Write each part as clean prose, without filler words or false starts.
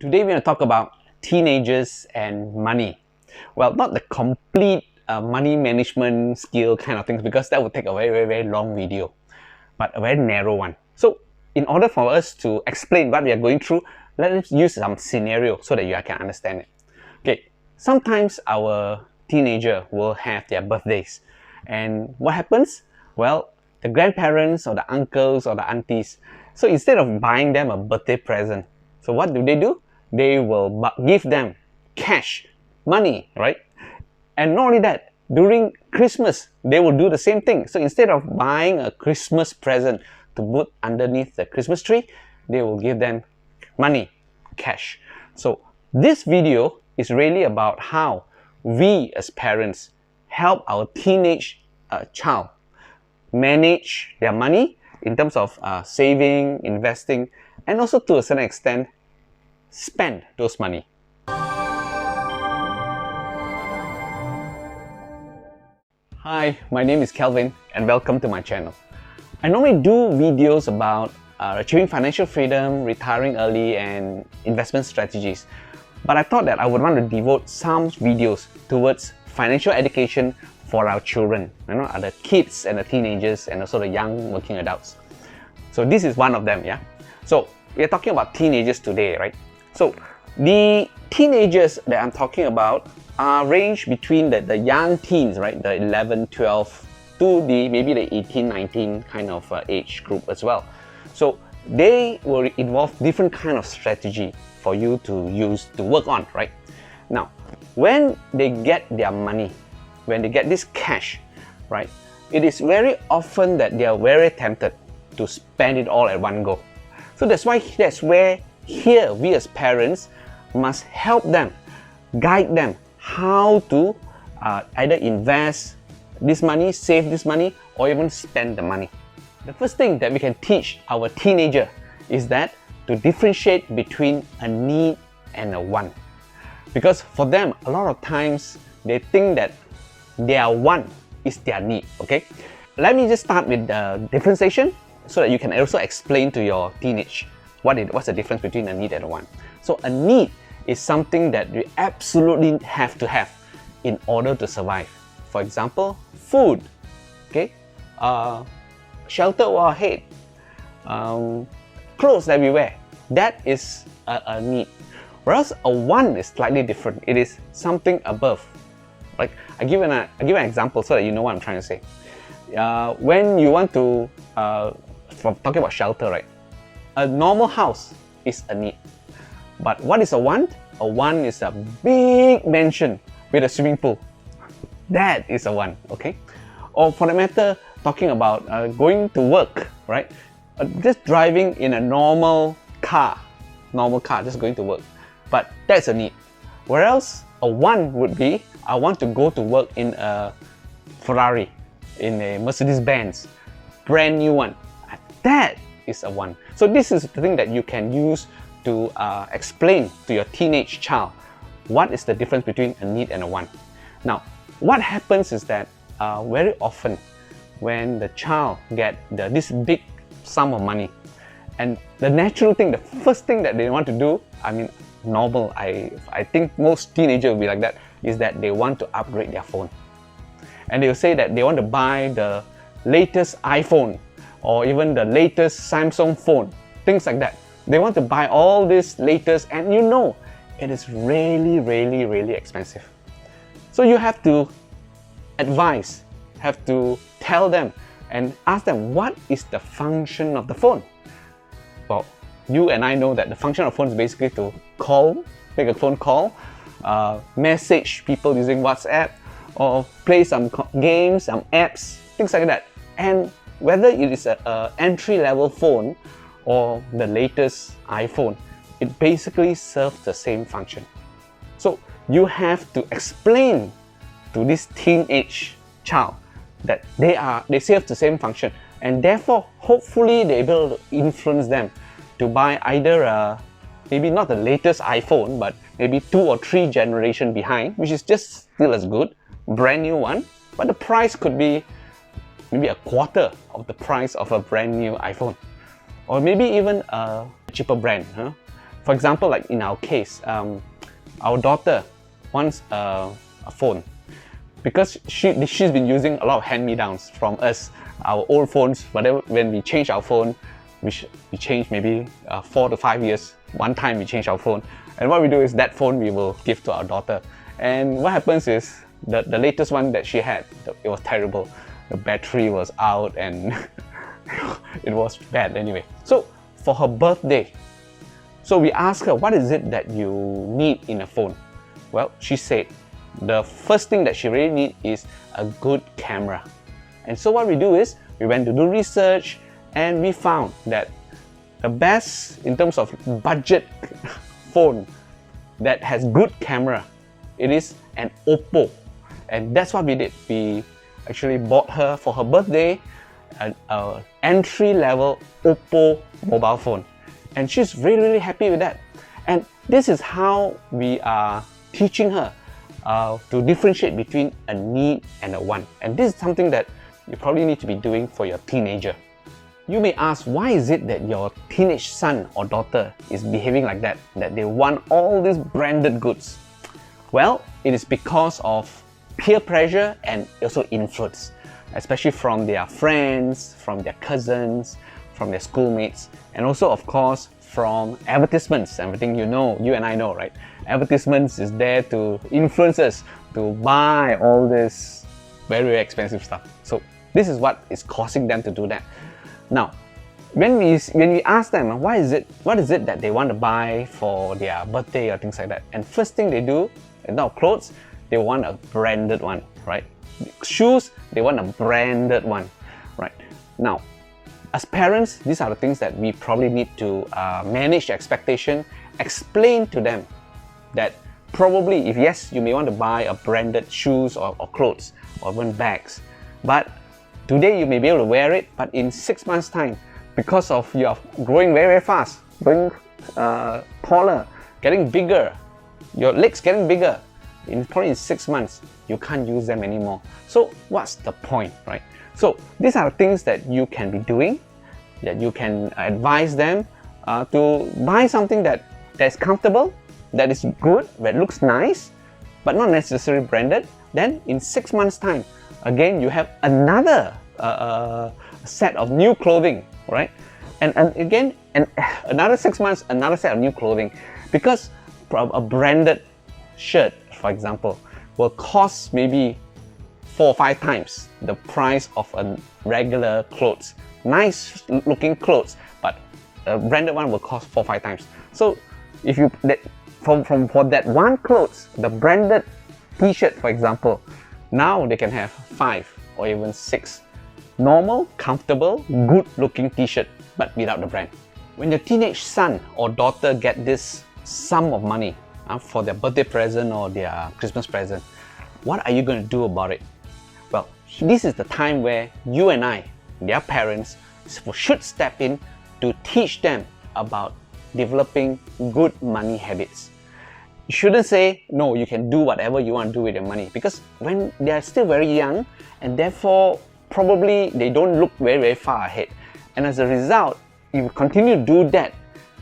Today we're going to talk about teenagers and money. Well, not the complete money management skill kind of things, because that would take a very long video, but a very narrow one. So in order for us to explain what we are going through, let's use some scenario so that you can understand it. Okay, sometimes our teenager will have their birthdays, and what happens? Well, the grandparents or the uncles or the aunties, so instead of buying them a birthday present, so what do? They will give them cash, money, right? And not only that, during Christmas, they will do the same thing. So instead of buying a Christmas present to put underneath the Christmas tree, they will give them money, cash. So this video is really about how we as parents help our teenage child manage their money in terms of saving, investing, and also to a certain extent, spend those money. Hi, my name is Calvin and welcome to my channel. I normally do videos about achieving financial freedom, retiring early, and investment strategies. But I thought that I would want to devote some videos towards financial education for our children, the kids and the teenagers and also the young working adults. So this is one of them, yeah? So we're talking about teenagers today, right? So the teenagers that I'm talking about are range between the young teens, right? The 11, 12 to maybe the 18, 19 kind of age group as well. So they will involve different kind of strategy for you to use to work on, right? Now, when they get their money, when they get this cash, right? It is very often that they are very tempted to spend it all at one go. So that's where here we as parents must help them, guide them how to either invest this money, save this money, or even spend the money. The first thing that we can teach our teenager is that to differentiate between a need and a want. Because for them, a lot of times they think that their want is their need, okay? Let me just start with the differentiation so that you can also explain to your teenage what's the difference between a need and a want. So a need is something that you absolutely have to have in order to survive. For example, food, okay, shelter over our head, clothes that we wear. That is a need. Whereas a want is slightly different. It is something above. Like I give an example so that you know what I'm trying to say. When you want to, talking about shelter, right? A normal house is a need. But what is a want? A want is a big mansion with a swimming pool. That is a want, okay? Or for that matter, talking about going to work, right? Just driving in a normal car, just going to work. But that's a need. Whereas a want would be, I want to go to work in a Ferrari, in a Mercedes-Benz, brand new one. That is a want. So this is the thing that you can use to explain to your teenage child what is the difference between a need and a want. Now, what happens is that very often when the child get this big sum of money, and the natural thing, the first thing that they want to do, I mean, normal, I think most teenagers will be like that, is that they want to upgrade their phone. And they will say that they want to buy the latest iPhone or even the latest Samsung phone, things like that. They want to buy all this latest, and it is really expensive. So you have to advise, have to tell them and ask them what is the function of the phone. Well, you and I know that the function of phone is basically to call, make a phone call, message people using WhatsApp, or play some games, some apps, things like that. And whether it is an entry-level phone or the latest iPhone, it basically serves the same function. So you have to explain to this teenage child that they serve the same function, and therefore hopefully they're able to influence them to buy either maybe not the latest iPhone, but maybe 2 or 3 generations behind, which is just still as good, brand new one, but the price could be maybe a quarter of the price of a brand new iPhone, or maybe even a cheaper brand, For example, like in our case, our daughter wants a phone because she's been using a lot of hand-me-downs from us, our old phones. Whatever, when we change our phone, we change maybe 4 to 5 years. One time we change our phone, and what we do is that phone we will give to our daughter. And what happens is the latest one that she had, it was terrible. The battery was out and it was bad anyway. So for her birthday, so we asked her, what is it that you need in a phone? Well, she said the first thing that she really needs is a good camera. And so what we do is we went to do research, and we found that the best in terms of budget phone that has good camera, it is an Oppo. And that's what we did. We actually bought her for her birthday an entry-level Oppo mobile phone, and she's really happy with that. And this is how we are teaching her to differentiate between a need and a want. And this is something that you probably need to be doing for your teenager. You may ask, why is it that your teenage son or daughter is behaving like that they want all these branded goods? Well, it is because of peer pressure and also influence, especially from their friends, from their cousins, from their schoolmates, and also of course from advertisements. Everything you know, you and I know, right? Advertisements is there to influence us to buy all this very expensive stuff. So this is what is causing them to do that. Now, when we ask them what is it that they want to buy for their birthday or things like that, and first thing they do, not clothes, they want a branded one, right? Shoes, they want a branded one, right? Now, as parents, these are the things that we probably need to manage the expectation, explain to them that probably, if yes, you may want to buy a branded shoes or clothes or even bags, but today you may be able to wear it, but in 6 months time, because of you are growing very fast, growing taller, getting bigger, your legs getting bigger, probably in 6 months, you can't use them anymore. So what's the point, right? So these are things that you can be doing, that you can advise them to buy something that's comfortable, that is good, that looks nice, but not necessarily branded. Then in 6 months time, again, you have another set of new clothing, right? And again, another 6 months, another set of new clothing, because a branded shirt, for example, will cost maybe 4 or 5 times the price of a regular clothes. Nice looking clothes, but a branded one will cost 4 or 5 times. So if you for that one clothes, the branded t-shirt, for example, now they can have 5 or even 6 normal, comfortable, good looking t-shirt, but without the brand. When your teenage son or daughter get this sum of money for their birthday present or their Christmas present, what are you going to do about it? Well, this is the time where you and I, their parents, should step in to teach them about developing good money habits. You shouldn't say, no, you can do whatever you want to do with your money, because when they are still very young, and therefore probably they don't look very far ahead. And as a result, if you continue to do that,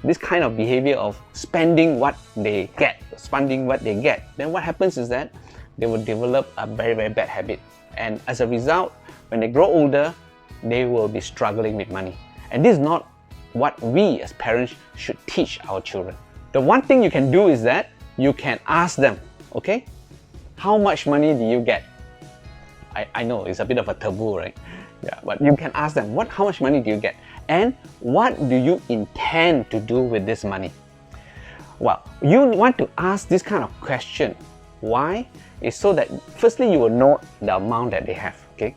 this kind of behavior of spending what they get, then what happens is that they will develop a very bad habit. And as a result, when they grow older, they will be struggling with money. And this is not what we as parents should teach our children. The one thing you can do is that you can ask them, okay, how much money do you get? I know it's a bit of a taboo, right? Yeah, but you can ask them, how much money do you get? And what do you intend to do with this money? Well, you want to ask this kind of question. Why? It's so that firstly, you will know the amount that they have, okay?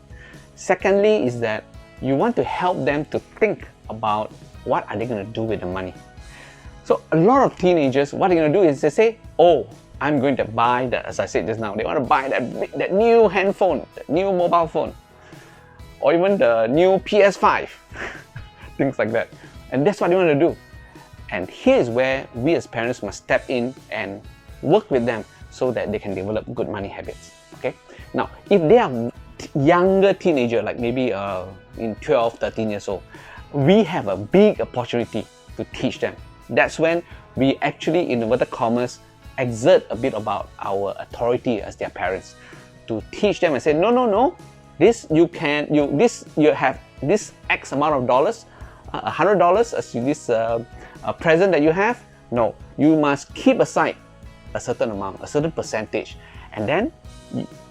Secondly is that you want to help them to think about what are they going to do with the money. So a lot of teenagers, what they're going to do is they say, oh, I'm going to buy that, as I said just now, they want to buy that new handphone, that new mobile phone, or even the new PS5, things like that. And that's what they want to do. And here's where we as parents must step in and work with them so that they can develop good money habits, okay? Now, if they are younger teenager, like maybe in 12, 13 years old, we have a big opportunity to teach them. That's when we actually, in inverted commas, exert a bit about our authority as their parents to teach them and say, no, no, no, this you have this X amount of dollars, $100 as this present that you have. No, you must keep aside a certain amount, a certain percentage, and then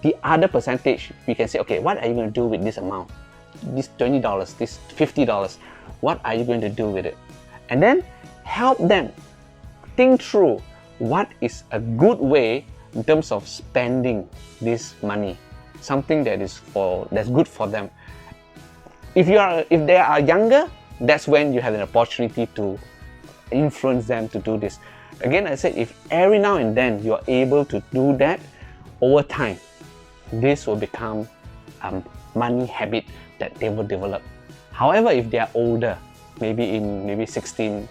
the other percentage we can say, okay, what are you going to do with this amount? This $20, this $50, what are you going to do with it? And then help them think through what is a good way in terms of spending this money, something that's good for them. If they are younger, that's when you have an opportunity to influence them to do this. Again, I said, if every now and then you are able to do that, over time, this will become a money habit that they will develop. However, if they are older, maybe 16,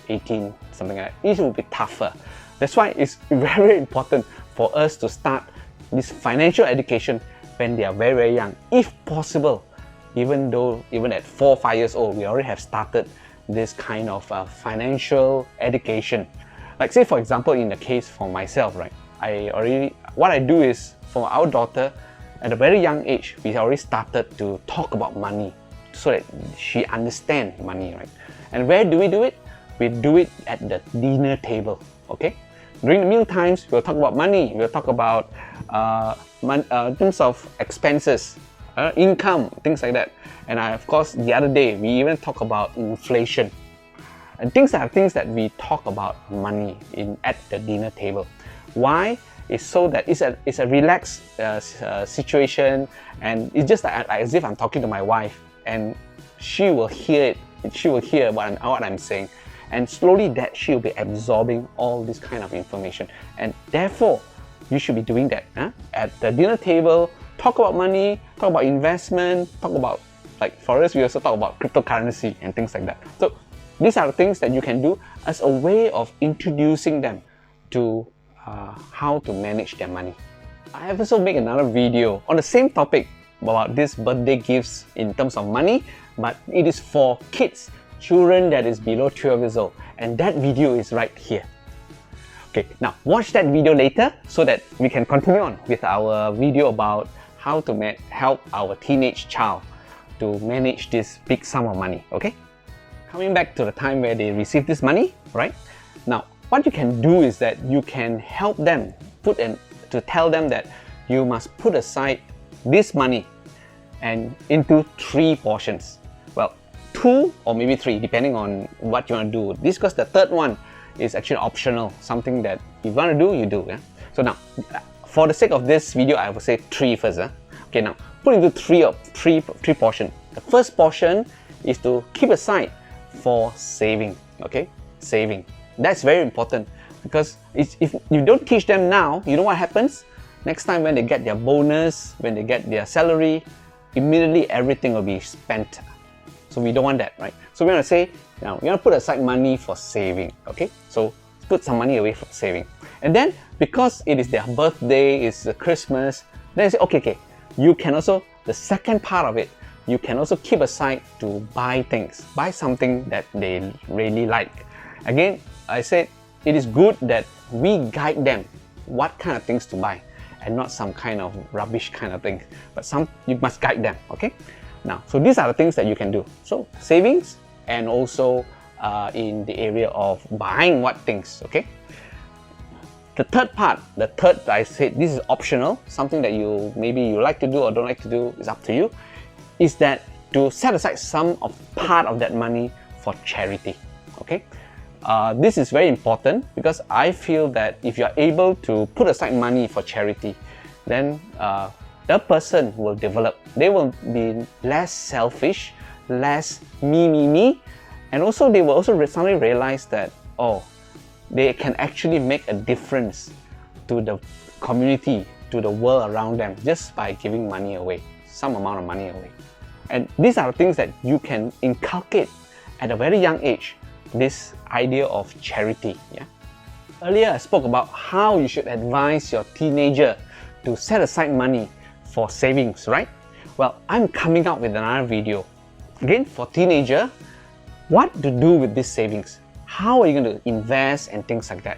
18, something like that, it will be tougher. That's why it's very important for us to start this financial education when they are very, very young. If possible, even at 4 or 5 years old, we already have started this kind of financial education. Like say for example, in the case for myself, right? What I do is for our daughter, at a very young age, we already started to talk about money so that she understands money, right? And where do we do it? We do it at the dinner table, okay? During the meal times, we'll talk about money, we'll talk about in terms of expenses, income, things like that. And of course, the other day, we even talk about inflation. And things that we talk about money at the dinner table. Why? It's so that it's a relaxed situation, and it's just like as if I'm talking to my wife, and she will hear it. She will hear what I'm saying, and slowly that she will be absorbing all this kind of information. And therefore, you should be doing that at the dinner table. Talk about money, talk about investment, talk about, like for us, we also talk about cryptocurrency and things like that. So these are the things that you can do as a way of introducing them to how to manage their money. I have also made another video on the same topic about these birthday gifts in terms of money, but it is for kids, children that is below 12 years old, and that video is right here. Okay, now watch that video later so that we can continue on with our video about how to help our teenage child to manage this big sum of money, okay? Coming back to the time where they receive this money, right? Now, what you can do is that you can help them to tell them that you must put aside this money and into 3 portions. Well, 2 or maybe 3, depending on what you want to do. This, because the third one is actually optional, something that you want to do, you do. Yeah? So now, for the sake of this video, I will say 3 first. Okay, now put into 3 portions. The first portion is to keep aside for saving. Okay, saving. That's very important, because if you don't teach them now, you know what happens? Next time when they get their bonus, when they get their salary, immediately everything will be spent. So we don't want that, right? So we want to say, now we want to put aside money for saving, okay? So put some money away for saving. And then, because it is their birthday, it's Christmas, then I say, okay, you can also, the second part of it, you can also keep aside to buy things. Buy something that they really like. Again, I said, it is good that we guide them what kind of things to buy, and not some kind of rubbish kind of thing, but you must guide them, okay? Now, so these are the things that you can do. So savings, and also in the area of buying what things, okay? The third part, I said this is optional, something that maybe you like to do or don't like to do, is up to you, is that to set aside part of that money for charity, okay? This is very important, because I feel that if you are able to put aside money for charity, then the person will develop. They will be less selfish, less me, and also they will also suddenly realize that, oh, they can actually make a difference to the community, to the world around them, just by giving money away, some amount of money away. And these are the things that you can inculcate at a very young age, this idea of charity. Yeah. Earlier I spoke about how you should advise your teenager to set aside money for savings, right? Well, I'm coming out with another video. Again, for teenager, what to do with these savings? how are you going to invest and things like that.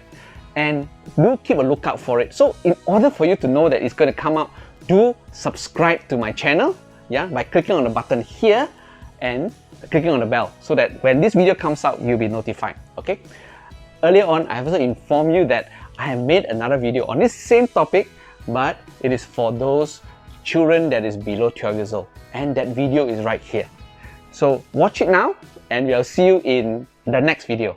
And do keep a lookout for it. So in order for you to know that it's going to come out, do subscribe to my channel, yeah, by clicking on the button here and clicking on the bell, so that when this video comes out, you'll be notified, okay? Earlier on, I have also informed you that I have made another video on this same topic, but it is for those children that is below 12 years old, and that video is right here. So watch it now, and we'll see you in the next video.